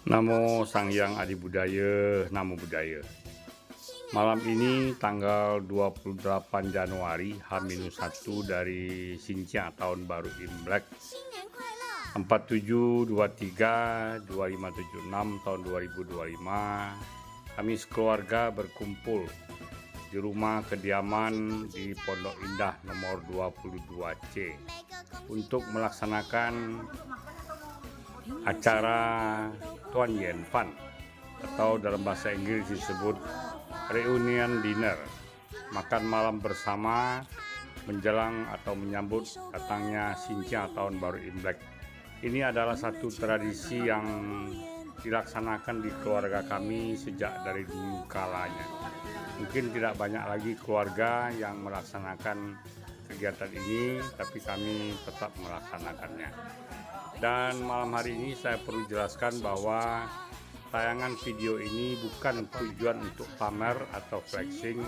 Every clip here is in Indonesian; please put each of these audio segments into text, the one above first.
Namo Sang Hyang Adi Budaya, Namo Buddhaya. Malam ini tanggal 28 Januari H-1 dari Xinjia tahun baru Imlek 4723 2576 tahun 2025. Kami sekeluarga berkumpul di rumah kediaman di Pondok Indah nomor 22C untuk melaksanakan acara Tuan Yen Fan atau dalam bahasa Inggris disebut reunion dinner, makan malam bersama menjelang atau menyambut datangnya Xinjia tahun baru Imlek. Ini adalah satu tradisi yang dilaksanakan di keluarga kami sejak dari dulu kalanya. Mungkin tidak banyak lagi keluarga yang melaksanakan kegiatan ini, tapi kami tetap melaksanakannya. Dan malam hari ini saya perlu jelaskan bahwa tayangan video ini bukan tujuan untuk pamer atau flexing,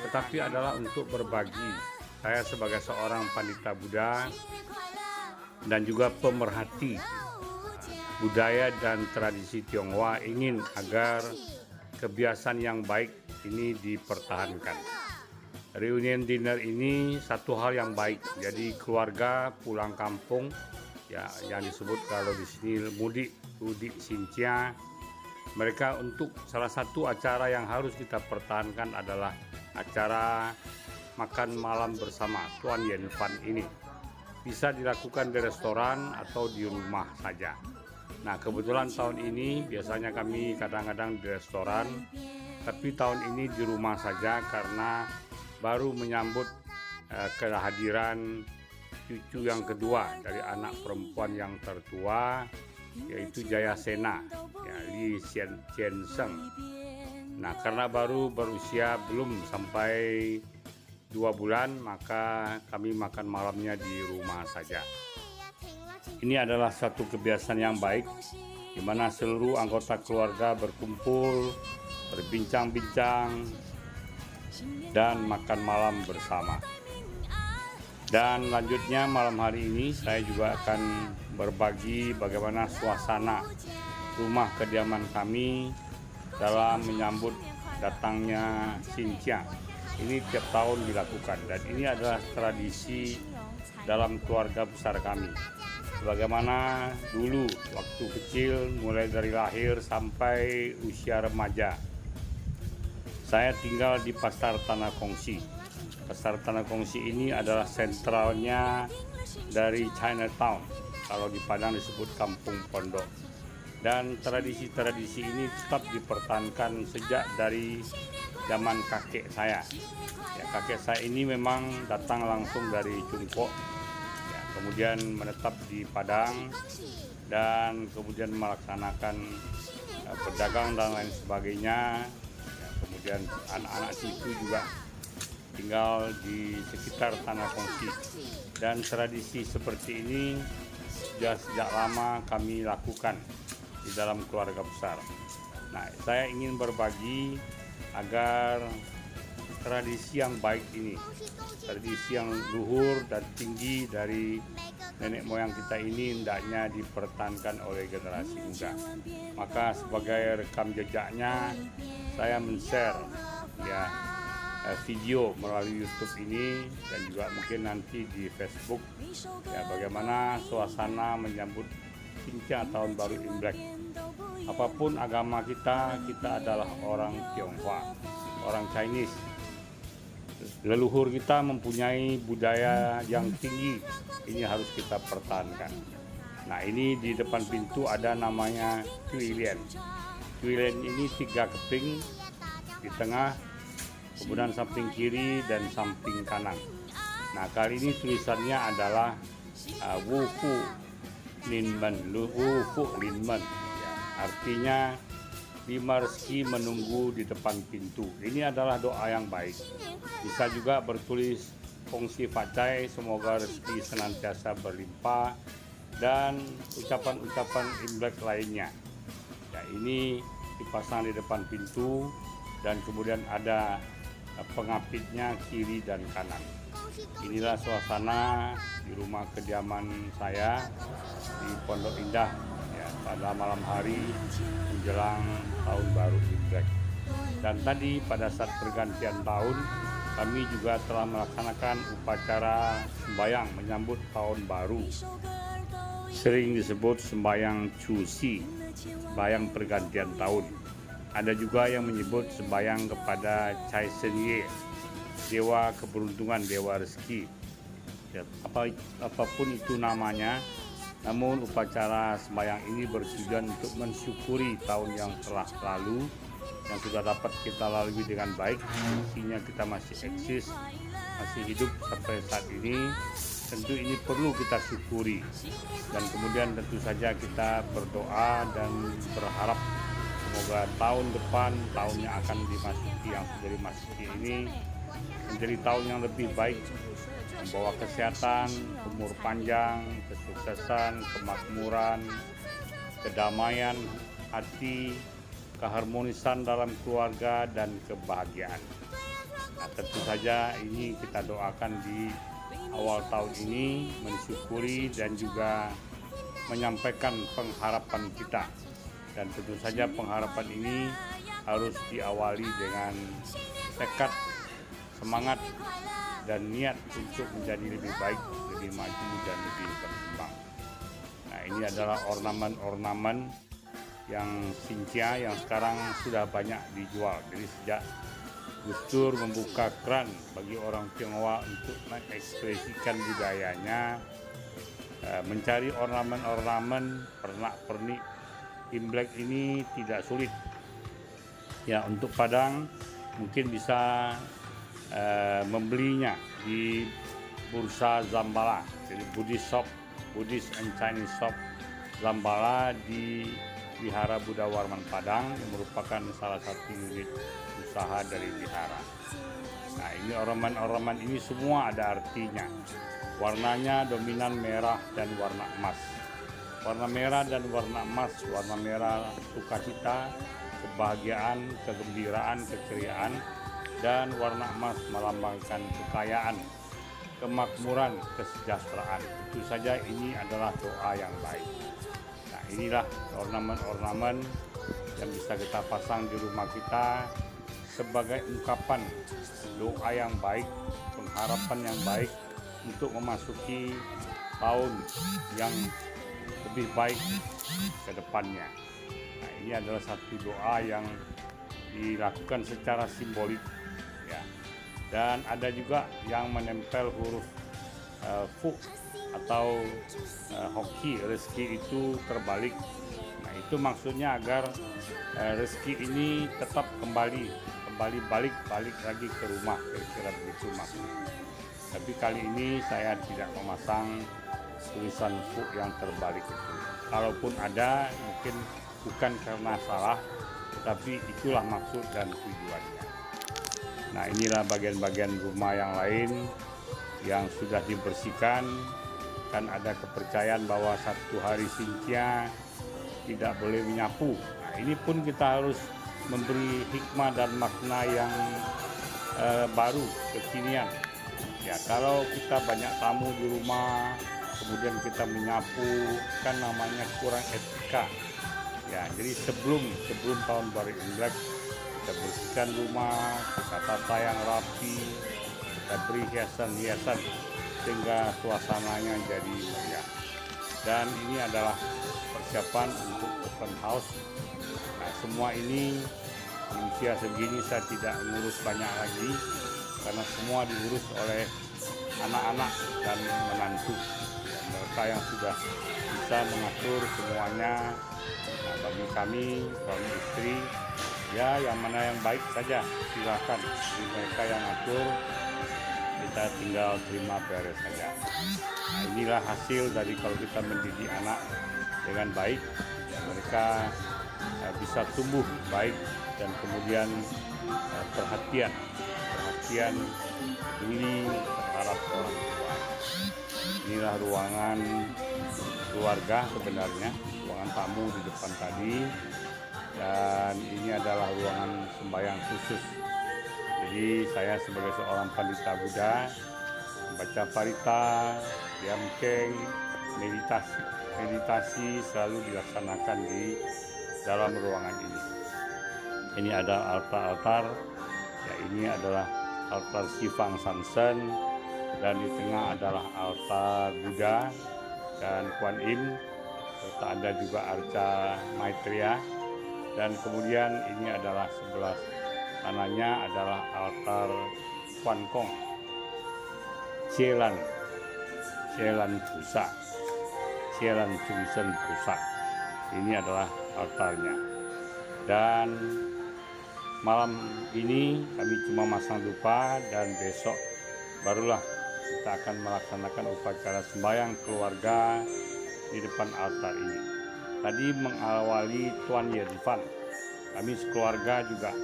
tetapi adalah untuk berbagi. Saya sebagai seorang pandita Buddha dan juga pemerhati budaya dan tradisi Tionghoa ingin agar kebiasaan yang baik ini dipertahankan. Reunion dinner ini satu hal yang baik, jadi keluarga pulang kampung, ya yang disebut kalau di sini mudik Xinjia. Mereka untuk salah satu acara yang harus kita pertahankan adalah acara makan malam bersama Tuan Yen Fan ini. Bisa dilakukan di restoran atau di rumah saja. Nah, kebetulan tahun ini biasanya kami kadang-kadang di restoran, tapi tahun ini di rumah saja karena baru menyambut kehadiran cucu yang kedua dari anak perempuan yang tertua, yaitu Jayasena, ya, Li Xiansheng. Nah, karena baru berusia belum sampai 2 bulan, maka kami makan malamnya di rumah saja. Ini adalah satu kebiasaan yang baik, di mana seluruh anggota keluarga berkumpul, berbincang-bincang, dan makan malam bersama. Dan lanjutnya malam hari ini saya juga akan berbagi bagaimana suasana rumah kediaman kami dalam menyambut datangnya Xinjia. Ini tiap tahun dilakukan dan ini adalah tradisi dalam keluarga besar kami. Bagaimana dulu waktu kecil, mulai dari lahir sampai usia remaja, saya tinggal di Pasar Tanah Kongsi. Pasar Tanah Kongsi ini adalah sentralnya dari Chinatown, kalau di Padang disebut Kampung Pondok. Dan tradisi-tradisi ini tetap dipertahankan sejak dari zaman kakek saya. Ya, kakek saya ini memang datang langsung dari Cungkok, ya, kemudian menetap di Padang dan kemudian melaksanakan berdagang dan lain sebagainya. Ya, kemudian anak-anak cucu juga tinggal di sekitar Tanah Kongsi, dan tradisi seperti ini sudah sejak lama kami lakukan di dalam keluarga besar. Nah, saya ingin berbagi agar tradisi yang baik ini, tradisi yang luhur dan tinggi dari nenek moyang kita ini hendaknya dipertahankan oleh generasi muda. Maka sebagai rekam jejaknya, saya men-share ya video melalui YouTube ini dan juga mungkin nanti di Facebook, ya, bagaimana suasana menyambut Xinjia tahun baru Imlek. Apapun agama kita adalah orang Tionghoa, orang Chinese. Leluhur kita mempunyai budaya yang tinggi, ini harus kita pertahankan. Nah, ini di depan pintu ada namanya Cuilian. Cuilian ini 3 keping di tengah, kemudian samping kiri dan samping kanan. Nah, kali ini tulisannya adalah Wu Fu Linmen, Wu Fu Linmen, ya, artinya 5 rezeki menunggu di depan pintu. Ini adalah doa yang baik. Bisa juga bertulis Kongsi Facai, semoga rezeki senantiasa berlimpah, dan ucapan-ucapan Imlek lainnya. Ya, ini dipasang di depan pintu dan kemudian ada pengapitnya kiri dan kanan. Inilah suasana di rumah kediaman saya di Pondok Indah, ya, pada malam hari menjelang tahun baru Imlek. Dan tadi pada saat pergantian tahun kami juga telah melaksanakan upacara sembahyang menyambut tahun baru, sering disebut sembahyang Cusi, sembahyang pergantian tahun. Ada juga yang menyebut sembahyang kepada Cai Senye, dewa keberuntungan, dewa rezeki. Ya, apapun itu namanya, namun upacara sembahyang ini bertujuan untuk mensyukuri tahun yang telah lalu, yang sudah dapat kita lalui dengan baik. Artinya kita masih eksis, masih hidup sampai saat ini. Tentu ini perlu kita syukuri, dan kemudian tentu saja kita berdoa dan berharap semoga tahun depan, tahun yang akan dimasuki, yang sudah dimasuki ini menjadi tahun yang lebih baik, membawa kesehatan, umur panjang, kesuksesan, kemakmuran, kedamaian hati, keharmonisan dalam keluarga, dan kebahagiaan. Nah, tentu saja ini kita doakan di awal tahun ini, mensyukuri dan juga menyampaikan pengharapan kita. Dan tentu saja pengharapan ini harus diawali dengan tekad, semangat, dan niat untuk menjadi lebih baik, lebih maju, dan lebih berkembang. Nah, ini adalah ornamen-ornamen yang Xinjia yang sekarang sudah banyak dijual. Jadi sejak Gus Dur membuka keran bagi orang Tionghoa untuk mengekspresikan budayanya, mencari ornamen-ornamen pernak-pernik Imlek ini tidak sulit. Ya, untuk Padang mungkin bisa membelinya di Bursa Zambala, jadi Buddhist and Chinese Shop Zambala di Wihara Buddha Warman Padang, yang merupakan salah satu unit usaha dari wihara. Nah, ini ornamen-ornamen ini semua ada artinya. Warnanya dominan merah dan warna emas. Warna merah dan warna emas, warna merah sukacita, kebahagiaan, kegembiraan, keceriaan, dan warna emas melambangkan kekayaan, kemakmuran, kesejahteraan. Tentu saja ini adalah doa yang baik. Nah, inilah ornamen-ornamen yang bisa kita pasang di rumah kita sebagai ungkapan doa yang baik, pengharapan yang baik untuk memasuki tahun yang lebih baik ke depannya. Nah, ini adalah satu doa yang dilakukan secara simbolik, ya. Dan ada juga yang menempel huruf Fu atau hoki, rezeki itu terbalik. Nah, itu maksudnya agar rezeki ini tetap kembali balik lagi ke rumah, kira-kira begitu maksudnya. Tapi kali ini saya tidak memasang tulisan Fu yang terbalik itu. Kalaupun ada, mungkin bukan karena salah, tetapi itulah maksud dan tujuannya. Nah, inilah bagian-bagian rumah yang lain yang sudah dibersihkan. Kan ada kepercayaan bahwa satu hari Xinjia tidak boleh menyapu. Nah, ini pun kita harus memberi hikmah dan makna yang baru, kekinian. Ya, kalau kita banyak tamu di rumah, kemudian kita menyapu, kan namanya kurang etika. Ya, jadi sebelum tahun baru Imlek, kita bersihkan rumah, kita tata yang rapi, kita beri hiasan-hiasan sehingga suasananya jadi meriah. Dan ini adalah persiapan untuk open house. Nah, semua ini usia segini saya tidak mengurus banyak lagi, karena semua diurus oleh anak-anak dan menantu. Mereka yang sudah bisa mengatur semuanya. Nah, bagi kami suami istri, ya yang mana yang baik saja silakan. Jadi mereka yang atur, kita tinggal terima beres saja. Nah, inilah hasil dari kalau kita mendidik anak dengan baik, ya mereka bisa tumbuh baik dan kemudian perhatian peduli terhadap orang tua. Inilah ruangan keluarga sebenarnya, ruangan tamu di depan tadi, dan ini adalah ruangan sembahyang khusus. Jadi saya sebagai seorang pandita Buddha membaca parita, diamkeng, meditasi. meditasi selalu dilaksanakan di dalam ruangan ini. Ini ada altar-altar, ya ini adalah altar Shivang Sansen, dan di tengah adalah altar Buddha dan Kuan Im, serta ada juga arca Maitreya, dan kemudian ini adalah sebelah kanannya adalah altar Kuan Kong, Cielan Pusa, Cielan Chungsen Pusa. Ini adalah altarnya. Dan malam ini kami cuma masang dupa, dan besok barulah kita akan melaksanakan upacara sembahyang keluarga di depan altar ini. Tadi mengawali Tuan Yen Fan, kami sekeluarga juga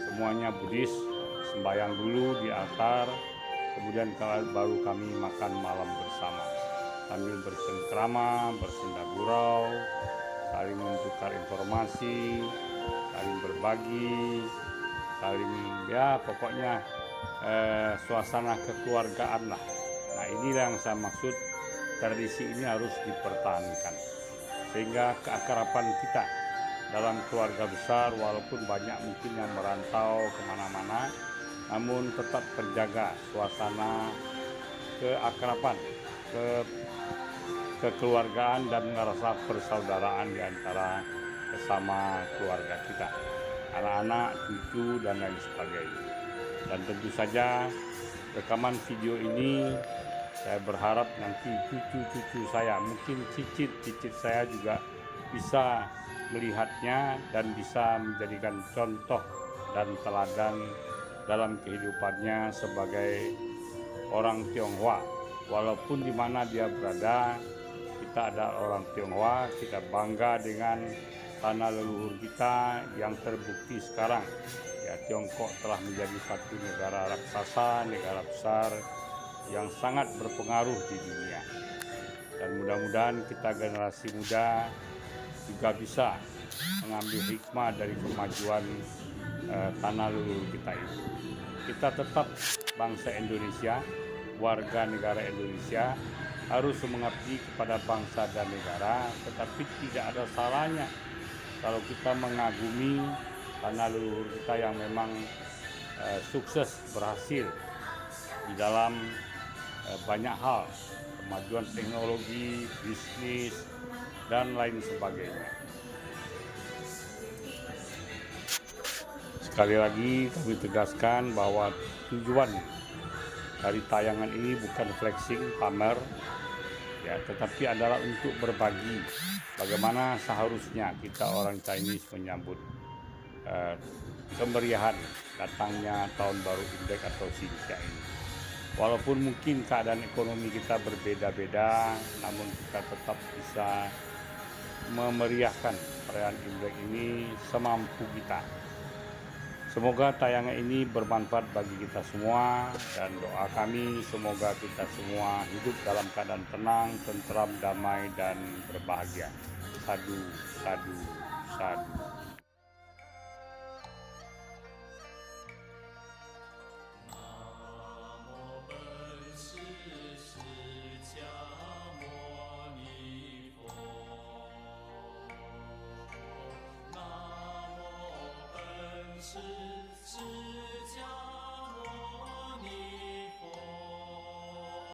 semuanya Buddhis sembahyang dulu di altar, kemudian baru kami makan malam bersama sambil bersengkrama, bersenda gurau, saling menukar informasi, saling berbagi, saling pokoknya suasana kekeluargaan lah. Nah, inilah yang saya maksud, tradisi ini harus dipertahankan sehingga keakraban kita dalam keluarga besar, walaupun banyak mungkin yang merantau kemana-mana, namun tetap terjaga suasana keakraban, kekeluargaan dan rasa persaudaraan di antara sesama keluarga kita, anak-anak, cucu, dan lain sebagainya. Dan tentu saja rekaman video ini saya berharap nanti cucu-cucu saya, mungkin cicit-cicit saya juga bisa melihatnya dan bisa menjadikan contoh dan teladan dalam kehidupannya sebagai orang Tionghoa. Walaupun di mana dia berada, kita ada orang Tionghoa, kita bangga dengan tanah leluhur kita yang terbukti sekarang. Ya, Tiongkok telah menjadi satu negara raksasa, negara besar yang sangat berpengaruh di dunia. Dan mudah-mudahan kita generasi muda juga bisa mengambil hikmah dari kemajuan tanah leluhur kita ini. Kita tetap bangsa Indonesia, warga negara Indonesia, harus mengabdi kepada bangsa dan negara, tetapi tidak ada salahnya kalau kita mengagumi tanah leluhur kita yang memang sukses berhasil di dalam banyak hal, kemajuan teknologi, bisnis, dan lain sebagainya. Sekali lagi kami tegaskan bahwa tujuan dari tayangan ini bukan flexing, pamer, ya, tetapi adalah untuk berbagi bagaimana seharusnya kita orang Chinese menyambut kemeriahan datangnya tahun baru Imlek atau Xinjia ini. Walaupun mungkin keadaan ekonomi kita berbeda-beda, namun kita tetap bisa memeriahkan perayaan Imlek ini semampu kita. Semoga tayangan ini bermanfaat bagi kita semua, dan doa kami semoga kita semua hidup dalam keadaan tenang, tentram, damai, dan berbahagia. Sadu, sadu, sadu.